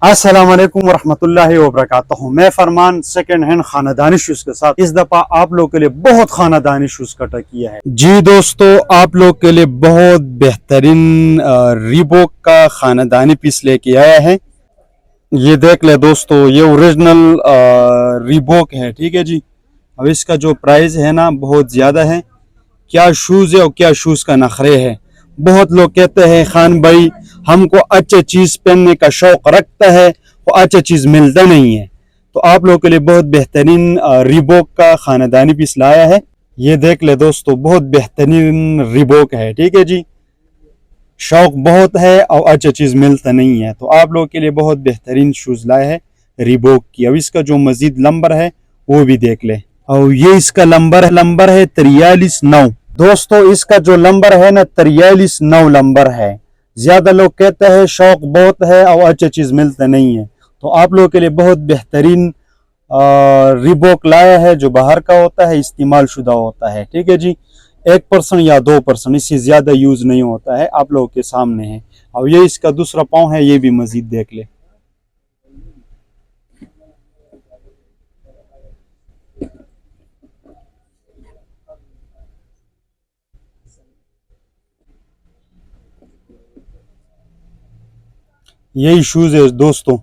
अस्सलाम वालेकुम वरहमतुल्लाहि वबरकातुहू। मैं फरमान सेकंड हैंड खानदानी शूज के साथ इस दफा आप लोग के लिए बहुत खानदानी शूज कटा किया है। जी दोस्तों, आप लोग के लिए बहुत बेहतरीन रीबॉक का खानदानी पीस लेके आया है। ये देख ले दोस्तों, ये ओरिजिनल रीबॉक है, ठीक है जी। अब इसका जो प्राइस है ना बहुत ज़्यादा है। क्या शूज़ है और क्या शूज़ का नखरे है। बहुत लोग कहते हैं खान भाई हमको अच्छे चीज़ पहनने का शौक रखता है वो अच्छे चीज़ मिलता नहीं है, तो आप लोगों के लिए बहुत बेहतरीन रिबॉक का खानदानी पीस लाया है। ये देख ले दोस्तों, बहुत बेहतरीन रिबॉक है, ठीक है जी। शौक बहुत है और अच्छी चीज़ मिलता नहीं है, तो आप लोगों के लिए बहुत बेहतरीन शूज़ लाए है रिबॉक की। अब इसका जो मजीद नंबर है वो भी देख ले। और ये इसका नंबर है 43-9। दोस्तों इसका जो नंबर है ना 43-9 नंबर है। ज्यादा लोग कहते हैं शौक बहुत है और अच्छी चीज मिलता नहीं है, तो आप लोगों के लिए बहुत बेहतरीन रिबॉक लाया है जो बाहर का होता है, इस्तेमाल शुदा होता है, ठीक है जी। 1% या 2%, इससे ज्यादा यूज नहीं होता है, आप लोगों के सामने है। और ये इसका दूसरा पाँव है, ये भी मजीद देख ले। यही शूज है दोस्तों।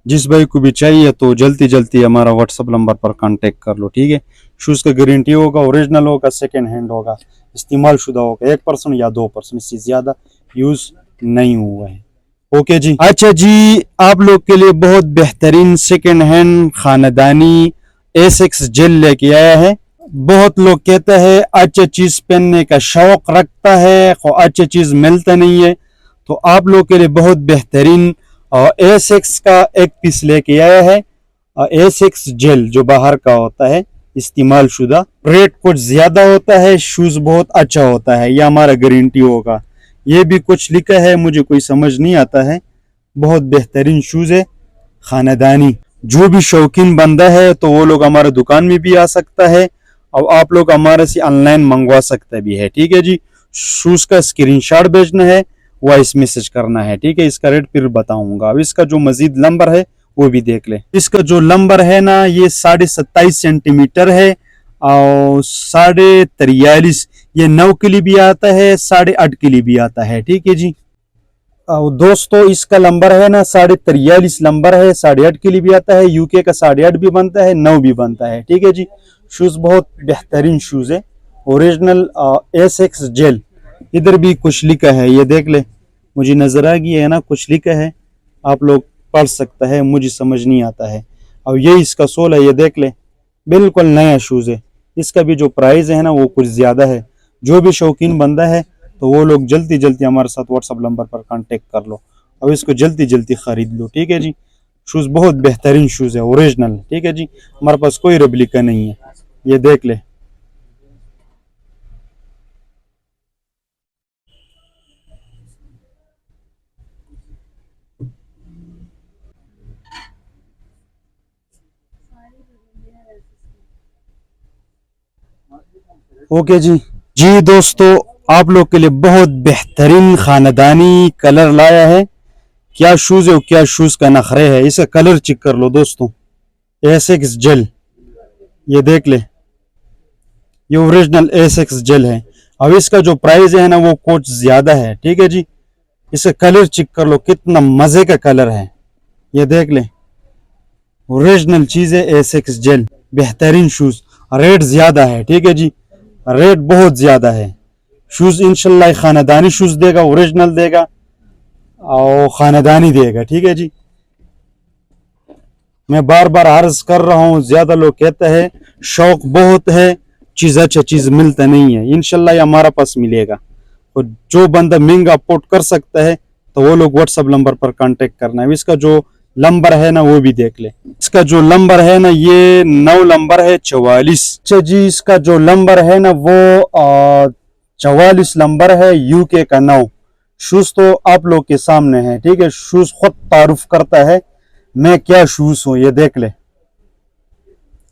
जिस भाई को भी चाहिए तो जल्दी जल्दी हमारा व्हाट्सअप नंबर पर कांटेक्ट कर लो, ठीक है। शूज का गारंटी होगा, ओरिजिनल होगा, सेकेंड हैंड होगा, इस्तेमाल शुदा होगा, 1% या 2%, इससे ज्यादा यूज नहीं हुआ है। ओके जी। अच्छा जी, आप लोग के लिए बहुत बेहतरीन सेकेंड हैंड खानदानी एसिक्स जेल लेके आया है। बहुत लोग कहते हैं अच्छी चीज पहनने का शौक रखता है और अच्छी चीज मिलता नहीं है, तो आप लोग के लिए बहुत बेहतरीन एसिक्स का एक पीस लेके आया है। एसिक्स जेल जो बाहर का होता है, इस्तेमाल शुदा, रेट कुछ ज्यादा होता है, शूज बहुत अच्छा होता है, यह हमारा गारंटी होगा। ये भी कुछ लिखा है, मुझे कोई समझ नहीं आता है। बहुत बेहतरीन शूज है खानदानी। जो भी शौकीन बंदा है तो वो लोग हमारे दुकान में भी आ सकता है और आप लोग हमारे से ऑनलाइन मंगवा सकते भी है, ठीक है जी। शूज का स्क्रीनशॉट भेजना है, वॉइस मैसेज करना है, ठीक है। इसका रेट फिर बताऊंगा। अब इसका जो मजीद नंबर है वो भी देख ले। इसका जो नंबर है ना ये 27.5 सेंटीमीटर है और 43.5, ये 9 के लिए भी आता है, 8.5 के लिए भी आता है, ठीक है जी। और दोस्तों इसका नंबर है ना 43.5 नंबर है, 8.5 के लिए भी आता है, यूके का 8.5 भी बनता है, 9 भी बनता है, ठीक है जी। शूज बहुत बेहतरीन शूज है, ओरिजिनल एसिक्स जेल। इधर भी कुछ लिखा है, ये देख ले, मुझे नजर आ गया है ना, कुछ लिखा है, आप लोग पढ़ सकता है, मुझे समझ नहीं आता है। और ये इसका सोल है, ये देख ले, बिल्कुल नया शूज है। इसका भी जो प्राइस है ना वो कुछ ज्यादा है। जो भी शौकीन बंदा है तो वो लोग जल्दी जल्दी हमारे साथ व्हाट्सअप नंबर पर कांटेक्ट कर लो और इसको जल्दी जल्दी खरीद लो, ठीक है जी। शूज बहुत बेहतरीन शूज है, ओरिजिनल, ठीक है जी। हमारे पास कोई रेप्लिका नहीं है, ये देख ले। ओके जी। जी दोस्तों, आप लोग के लिए बहुत बेहतरीन खानदानी कलर लाया है। क्या शूज है और क्या शूज का नखरे है, इसका कलर चेक कर लो दोस्तों। एसिक्स जेल, ये देख ले, ये ओरिजिनल एसिक्स जेल है। अब इसका जो प्राइस है ना वो कुछ ज्यादा है, ठीक है जी। इसका कलर चेक कर लो, कितना मजे का कलर है, ये देख ले। ओरिजिनल चीज है, एसिक्स जेल, बेहतरीन शूज। रेट ज्यादा है, ठीक है जी, रेट बहुत ज्यादा है। शूज इंशाल्लाह खानदानी शूज देगा, ओरिजिनल देगा और खानदानी देगा, ठीक है जी। मैं बार बार अर्ज कर रहा हूँ, ज्यादा लोग कहते हैं शौक बहुत है, चीज अच्छा चीज मिलता नहीं है, इंशाल्लाह ये हमारा पास मिलेगा। और जो बंदा महंगा अफोर्ड कर सकता है तो वो लोग व्हाट्सएप नंबर पर कांटेक्ट करना है। इसका जो नंबर है ना वो भी देख ले। इसका जो नंबर है ना ये 9 नंबर है, 44। अच्छा जी, इसका जो नंबर है ना वो 44 नंबर है, यूके का 9। शूज तो आप लोग के सामने है, ठीक है। शूज खुद तारुफ करता है मैं क्या शूज हूं, ये देख ले।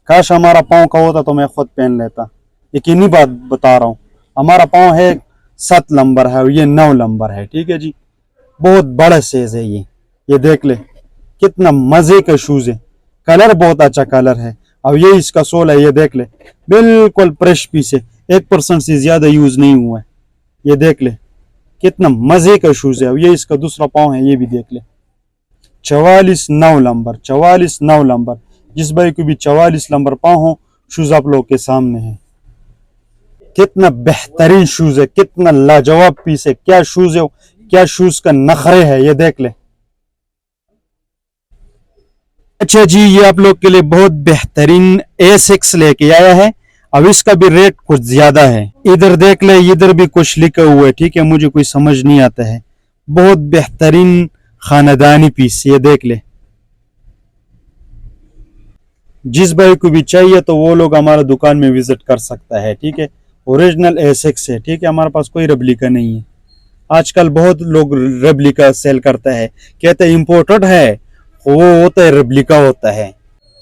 काश हमारा पाँव का होता तो मैं खुद पहन लेता, यकीनी बात बता रहा हूँ। हमारा पाँव है 7 नंबर है और ये 9 नंबर है, ठीक है जी। बहुत बड़ा साइज है ये देख ले। कितना मजे का शूज है, कलर बहुत अच्छा कलर है। अब ये इसका सोल है, ये देख ले, बिल्कुल फ्रेश पीस है, 1% से ज्यादा यूज नहीं हुआ है। ये देख ले कितना मजे का शूज है। अब ये इसका दूसरा पाँव है, ये भी देख ले, 44 9 नंबर, 44 9 नंबर। जिस भाई को भी 44 नंबर पाँव हो, शूज आप लोग के सामने है। कितना बेहतरीन शूज है, कितना लाजवाब पीस है, क्या शूज है, क्या शूज का नखरे है, ये देख ले। अच्छा जी, ये आप लोग के लिए बहुत बेहतरीन A6 लेके आया है। अब इसका भी रेट कुछ ज्यादा है। इधर देख ले, इधर भी कुछ लिखा हुआ है, ठीक है, मुझे कोई समझ नहीं आता है। बहुत बेहतरीन खानदानी पीस, ये देख ले। जिस भाई को भी चाहिए तो वो लोग हमारा दुकान में विजिट कर सकता है, ठीक है। ओरिजिनल A6 है, ठीक है, हमारे पास कोई रेप्लिका नहीं है। आजकल बहुत लोग रेप्लिका सेल करता है, कहते हैं इम्पोर्टेड है, वो होता है रेप्लिका होता है।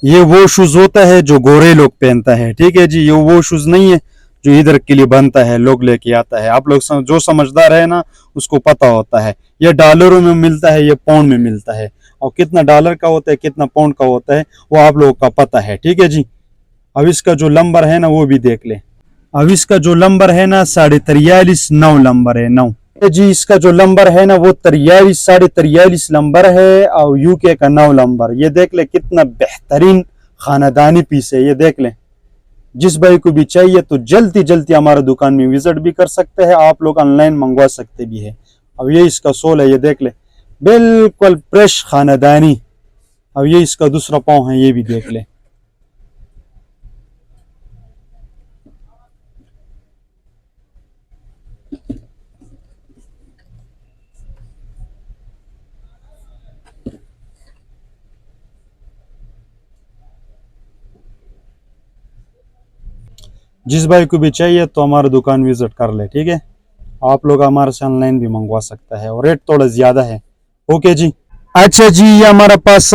ये वो शूज होता है जो गोरे लोग पहनता है, ठीक है जी, ये वो शूज नहीं है जो इधर के लिए बनता है, लोग लेके आता है। आप लोग जो समझदार है ना, उसको पता होता है। ये डॉलरों में मिलता है, ये पाउंड में मिलता है, और कितना डॉलर का होता है कितना पाउंड का होता है वो आप लोगों का पता है, ठीक है जी। अब इसका जो नंबर है ना वो भी देख ले। अब इसका जो नंबर है ना 43 9 नंबर है, 9 जी। इसका जो नंबर है ना वो 43 नंबर है, और यूके का 9 नंबर। ये देख ले कितना बेहतरीन खानदानी पीस है, ये देख ले। जिस भाई को भी चाहिए तो जल्दी जल्दी हमारे दुकान में विजिट भी कर सकते हैं, आप लोग ऑनलाइन मंगवा सकते भी है। अब ये इसका सोल है, ये देख ले, बिल्कुल फ्रेश खानदानी। अब ये इसका दूसरा पाँव है, ये भी देख ले। जिस भाई को भी चाहिए तो हमारा दुकान विजिट कर ले, ठीक है। आप लोग हमारे से ऑनलाइन भी मंगवा सकता है, और रेट थोड़ा ज्यादा है। ओके जी। अच्छा जी, ये हमारे पास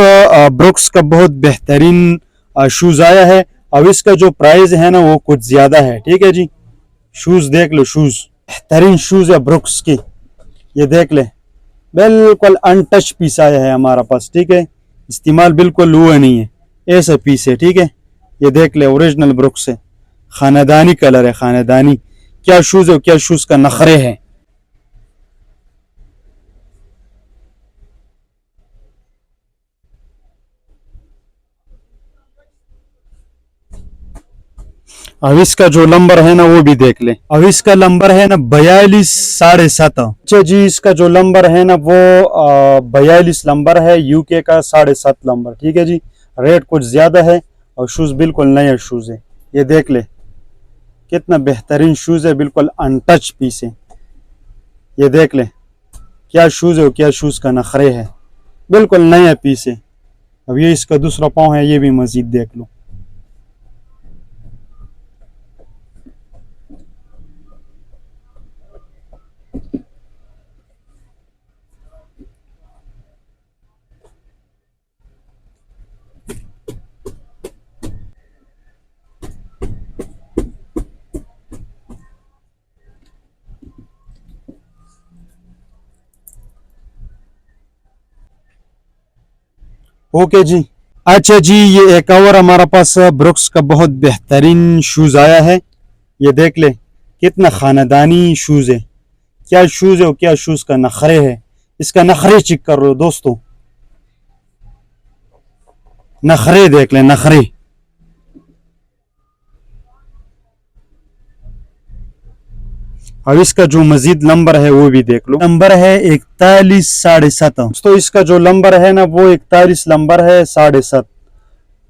ब्रुक्स का बहुत बेहतरीन शूज आया है। अब इसका जो प्राइस है ना वो कुछ ज्यादा है, ठीक है जी। शूज देख लो, शूज बेहतरीन शूज है ब्रुक्स की, ये देख ले, बिल्कुल अनटच पीस आया है हमारा पास, ठीक है। इस्तेमाल बिल्कुल हुआ नहीं है, ऐसा पीस है, ठीक है। ये देख ले, ओरिजिनल ब्रुक्स है, खानदानी कलर है, खानदानी। क्या शूज है, क्या शूज का नखरे है। अब इसका जो नंबर है ना वो भी देख ले। अब इसका नंबर है ना 42 7.5। अच्छा जी, इसका जो नंबर है ना वो 42 नंबर है, यूके का 7.5 नंबर, ठीक है जी। रेट कुछ ज्यादा है, और शूज बिल्कुल नया शूज है, ये देख ले। कितना बेहतरीन शूज है, बिल्कुल अनटच पीस है, ये देख ले। क्या शूज है, क्या शूज का नखरे है, बिल्कुल नया पीस है। अब ये इसका दूसरा पाँव है, ये भी मजीद देख लो। ओके जी। अच्छा जी, ये एक और हमारा पास ब्रुक्स का बहुत बेहतरीन शूज आया है, ये देख ले। कितना खानदानी शूज है, क्या शूज है और क्या शूज का नखरे है। इसका नखरे चेक कर लो दोस्तों, नखरे देख ले, नखरे। अब इसका जो मजीद नंबर है वो भी देख लो, नंबर है 41 7.5। तो इसका जो नंबर है ना वो 41 नंबर है, 7.5।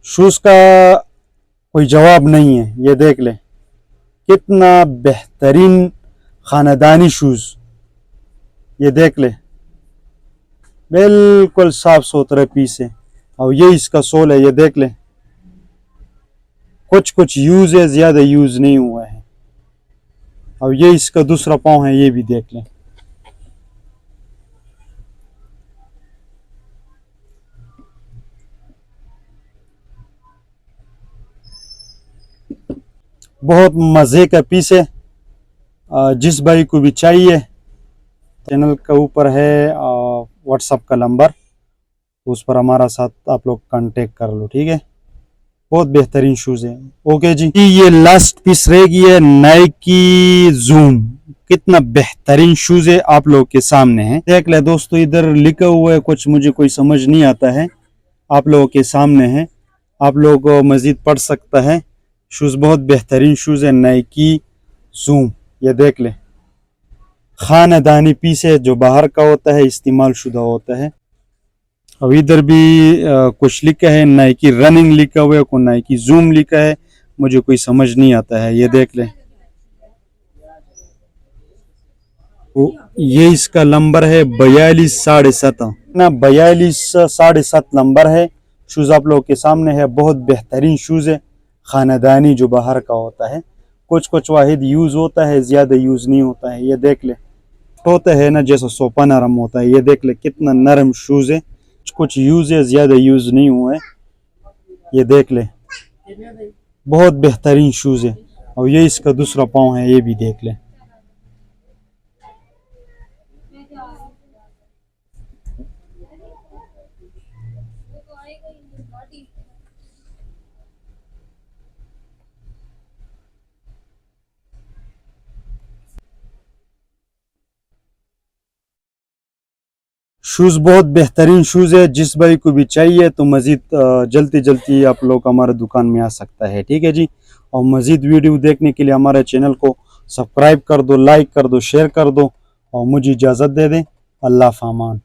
शूज का कोई जवाब नहीं है, ये देख ले। कितना बेहतरीन खानदानी शूज, ये देख ले, बिल्कुल साफ सुथरा पीस है। और ये इसका सोल है, ये देख ले। कुछ कुछ यूज है, ज्यादा यूज नहीं हुआ है। अब ये इसका दूसरा पाँव है, ये भी देख लें। बहुत मज़े का पीस है। जिस भाई को भी चाहिए, चैनल के ऊपर है व्हाट्सएप का नंबर, तो उस पर हमारा साथ आप लोग कांटेक्ट कर लो, ठीक है। बहुत बेहतरीन शूज है। ओके जी, ये लास्ट पीस रहेगी है नाइकी जूम। कितना बेहतरीन शूज है, आप लोग के सामने है। देख ले दोस्तों, इधर लिखा हुआ है कुछ, मुझे कोई समझ नहीं आता है। आप लोगों के सामने है, आप लोगों को मजीद पढ़ सकता है। शूज बहुत बेहतरीन शूज है, नाइकी जूम। ये देख ले, खानदानी पीस है, जो बाहर का होता है, इस्तेमाल शुदा होता है। अब इधर भी कुछ लिखा है, नाइकी रनिंग लिखा हुआ है, को नाइकी जूम लिखा है, मुझे कोई समझ नहीं आता है। ये देख ले, ये इसका नंबर है 42.7 ना, 42.7 नंबर है। शूज आप लोग के सामने है, बहुत बेहतरीन शूज है, खानदानी जो बाहर का होता है। कुछ कुछ वाहिद यूज होता है, ज्यादा यूज नहीं होता है। ये देख ले, होता है ना जैसा सोफा नरम होता है। ये देख ले कितना नरम शूज है, कुछ यूज है, ज्यादा यूज नहीं हुआ है। ये देख ले, बहुत बेहतरीन शूज है। और ये इसका दूसरा पाँव है, ये भी देख ले। शूज़ बहुत बेहतरीन शूज़ है। जिस भाई को भी चाहिए तो मज़ीद जल्दी जल्दी आप लोग हमारे दुकान में आ सकता है, ठीक है जी। और मज़ीद वीडियो देखने के लिए हमारे चैनल को सब्सक्राइब कर दो, लाइक कर दो, शेयर कर दो और मुझे इजाज़त दे दें। अल्लाह फ़ामान।